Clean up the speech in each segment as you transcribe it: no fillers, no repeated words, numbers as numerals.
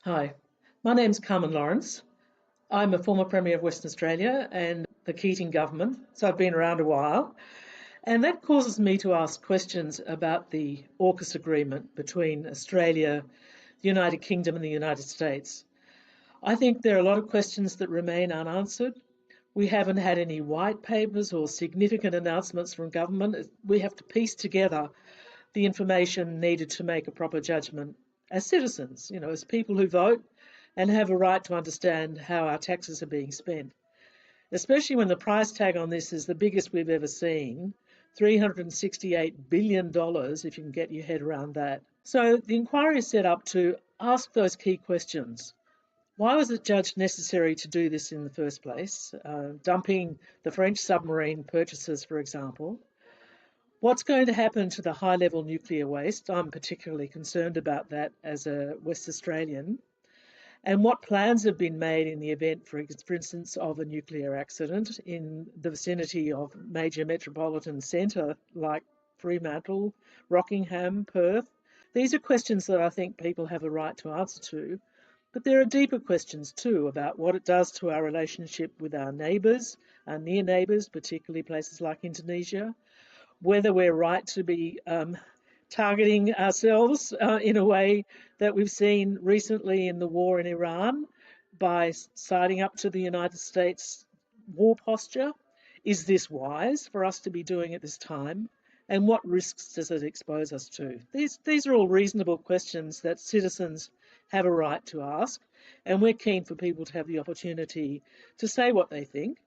Hi, my name's Carmen Lawrence. I'm a former Premier of Western Australia and the Keating Government, so I've been around a while. And that causes me to ask questions about the AUKUS agreement between Australia, the United Kingdom, and the United States. I think there are a lot of questions that remain unanswered. We haven't had any white papers or significant announcements from government. We have to piece together the information needed to make a proper judgment as citizens, as people who vote and have a right to understand how our taxes are being spent, especially when the price tag on this is the biggest we've ever seen, $368 billion, if you can get your head around that. So the inquiry is set up to ask those key questions. Why was it judged necessary to do this in the first place? Dumping the French submarine purchases, for example. What's going to happen to the high-level nuclear waste? I'm particularly concerned about that as a West Australian. And what plans have been made in the event, for instance, of a nuclear accident in the vicinity of major metropolitan centre like Fremantle, Rockingham, Perth? These are questions that I think people have a right to answer to. But there are deeper questions too about what it does to our relationship with our neighbours, our near neighbours, particularly places like Indonesia, whether we're right to be targeting ourselves in a way that we've seen recently in the war in Iran by siding up to the United States war posture. Is this wise for us to be doing at this time? And what risks does it expose us to? These are all reasonable questions that citizens have a right to ask, and we're keen for people to have the opportunity to say what they think,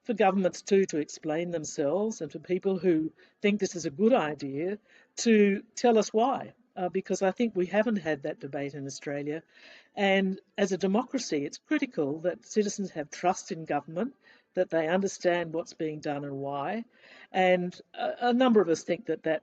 for governments too to explain themselves, and for people who think this is a good idea to tell us why. Because I think we haven't had that debate in Australia. And as a democracy, it's critical that citizens have trust in government, that they understand what's being done and why. And a number of us think that that